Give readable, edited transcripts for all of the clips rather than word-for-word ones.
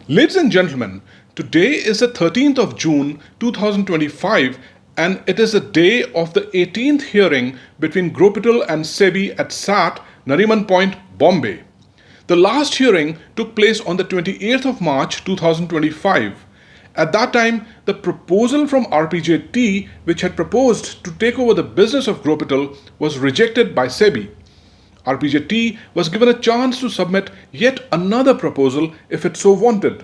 Ladies and gentlemen, today is the 13th of June 2025 and it is the day of the 18th hearing between Gropital and SEBI at SAT, Nariman Point, Bombay. The last hearing took place on the 28th of March 2025. At that time, the proposal from RPJT, which had proposed to take over the business of Gropital, was rejected by SEBI. RPJT was given a chance to submit yet another proposal if it so wanted.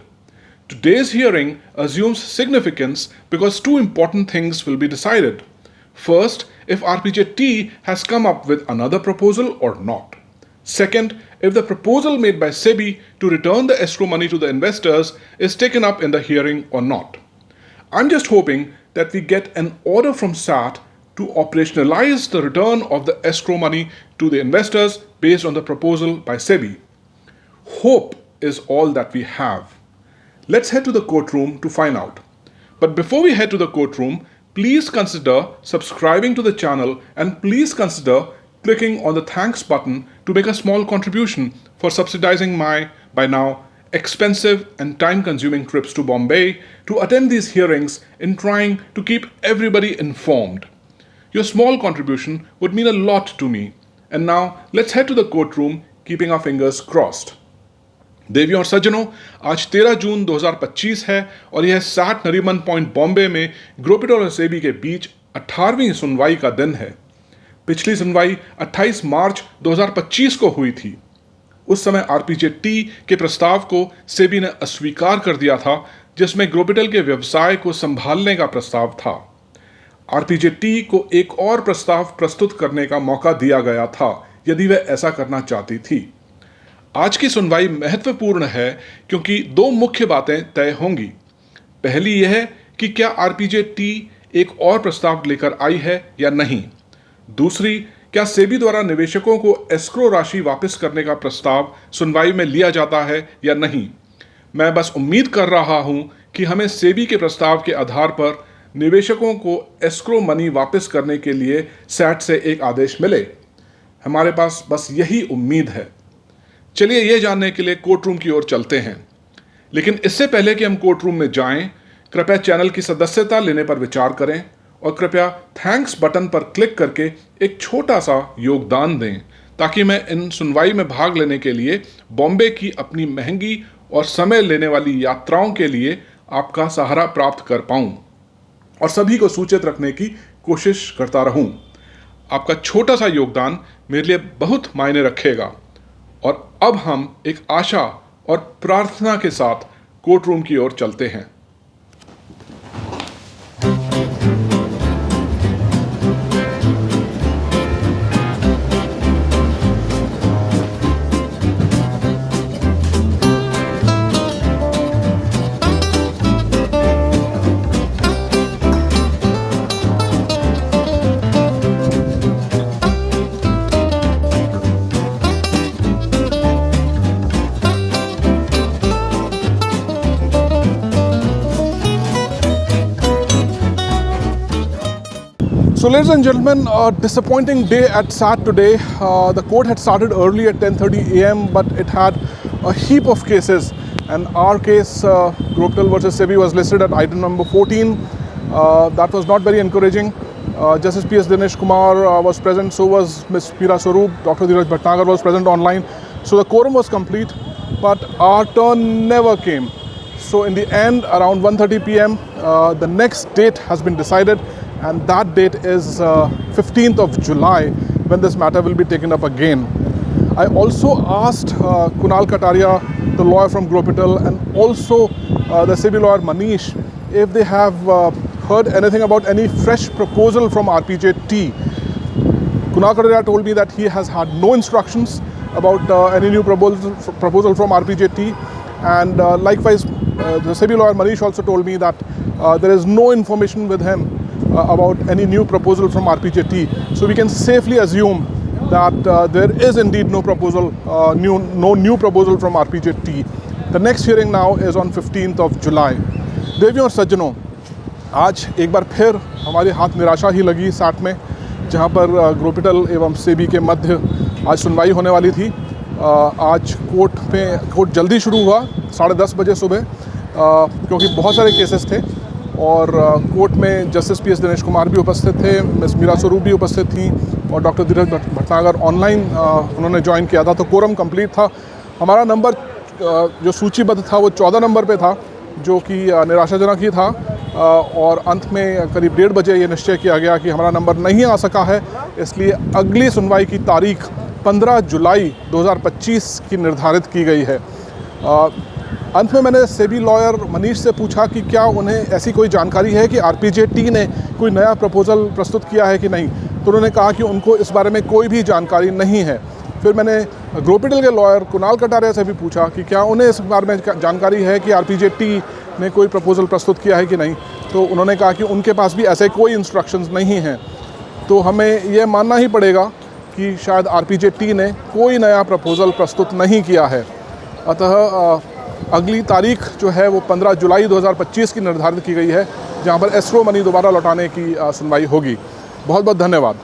Today's hearing assumes significance because two important things will be decided. First, if RPJT has come up with another proposal or not. Second, if the proposal made by SEBI to return the escrow money to the investors is taken up in the hearing or not. I'm just hoping that we get an order from SAT to operationalize the return of the escrow money to the investors based on the proposal by SEBI. Hope is all that we have. Let's head to the courtroom to find out. But before we head to the courtroom, please consider subscribing to the channel and please consider clicking on the thanks button to make a small contribution for subsidizing my, by now, expensive and time-consuming trips to Bombay to attend these hearings in trying to keep everybody informed. Your small contribution would mean a lot to me. And now, let's head to the courtroom, keeping our fingers crossed. देवियों और सज्जनों, आज 13 जून 2025 है और यह set Nariman point Bombay में ग्रोपिटल और सेबी के बीच 18वीं सुनवाई का दिन है। पिछली सुनवाई 28 मार्च 2025 को हुई थी। उस समय आरपीजेटी के प्रस्ताव को सेबी ने अस्वीकार कर दिया था, जिसमें ग्रोपिटल के व्यवसाय को संभालने का प्रस्ताव था। आरपीजेटी को एक और प्रस्ताव प्रस्तुत करने का मौका दिया गया था यदि वह ऐसा करना चाहती थी। आज की सुनवाई महत्वपूर्ण है क्योंकि दो मुख्य बातें तय होंगी। पहली यह कि क्या आरपीजेटी एक और प्रस्ताव लेकर आई है या नहीं। दूसरी, क्या सेबी द्वारा निवेशकों को एस्क्रो राशि वापस करने का प्रस्ताव सुनवाई में लिया जाता है या नहीं। मैं बस उम्मीद कर रहा हूं कि हमें सेबी के प्रस्ताव के आधार पर निवेशकों को एस्क्रो मनी वापस करने के लिए सैट से एक आदेश मिले। हमारे पास बस यही उम्मीद है। चलिए यह जानने के लिए कोर्ट रूम की ओर चलते हैं। लेकिन इससे पहले कि हम कोर्ट रूम में जाएं, कृपया चैनल की सदस्यता लेने पर विचार करें और कृपया थैंक्स बटन पर क्लिक करके एक छोटा सा योगदान दें ताकि मैं इन सुनवाई में भाग लेने के लिए बॉम्बे की अपनी महंगी और समय लेने वाली यात्राओं के लिए आपका सहारा प्राप्त कर पाऊं और सभी को सूचित रखने की कोशिश करता रहूं। आपका छोटा सा योगदान मेरे लिए बहुत मायने रखेगा। और अब हम एक आशा और प्रार्थना के साथ कोर्ट रूम की ओर चलते हैं। So ladies and gentlemen, a disappointing day at SAT today. The court had started early at 10:30 a.m. but it had a heap of cases, and our case, Gropital versus SEBI, was listed at item number 14. That was not very encouraging. Justice P.S. Dinesh Kumar was present, so was Ms. Meera Swaroop, Dr. Dheeraj Bhatnagar was present online. So the quorum was complete, but our turn never came. So in the end, around 1:30 p.m., the next date has been decided, and that date is 15th of July when this matter will be taken up again. I also asked Kunal Kataria, the lawyer from Gropital, and also the SEBI lawyer Manish, if they have heard anything about any fresh proposal from RPJT. Kunal Kataria told me that he has had no instructions about any new proposal from RPJT, and likewise the SEBI lawyer Manish also told me that there is no information with him about any new proposal from RPJT. So we can safely assume that there is indeed no new proposal from RPJT. The next hearing now is on 15th of July. देवियों और सज्जनों, आज एक बार फिर हमारे हाथ निराशा ही लगी सैट में, जहां पर ग्रोपिटल एवं सेबी के मध्य आज सुनवाई होने वाली थी। आज कोर्ट जल्दी शुरू हुआ 10:30 बजे सुबह, क्योंकि बहुत सारे केसेस थे और कोर्ट में जस्टिस PS दिनेश कुमार भी उपस्थित थे, मिस मीरा स्वरूप भी उपस्थित थी और डॉक्टर धीरज भटनागर ऑनलाइन उन्होंने ज्वाइन किया था। तो कोरम कंप्लीट था। हमारा नंबर जो सूचीबद्ध था वो 14 नंबर पे था, जो कि निराशाजनक ही था और अंत में करीब 1:30 बजे ये निश्चय किया गया कि हमारा नंबर नहीं आ सका है, इसलिए अगली सुनवाई की तारीख 15 जुलाई 2025 की निर्धारित की गई है। अंत में मैंने सेबी लॉयर मनीष से पूछा कि क्या उन्हें ऐसी कोई जानकारी है कि RPJT ने कोई नया प्रपोज़ल प्रस्तुत किया है कि नहीं, तो उन्होंने कहा कि उनको इस बारे में कोई भी जानकारी नहीं है। फिर मैंने ग्रोपिटल के लॉयर कुणाल कटारिया से भी पूछा कि क्या उन्हें इस बारे में जानकारी है कि RPJT ने कोई प्रपोज़ल प्रस्तुत किया है कि नहीं, तो उन्होंने कहा कि उनके पास भी ऐसे कोई इंस्ट्रक्शंस नहीं हैं। तो हमें यह मानना ही पड़ेगा कि शायद RPJT ने कोई नया प्रपोज़ल प्रस्तुत नहीं किया है। अतः अगली तारीख जो है वो 15 जुलाई 2025 की निर्धारित की गई है, जहां पर एस्ट्रो मनी दोबारा लौटाने की सुनवाई होगी। बहुत बहुत धन्यवाद।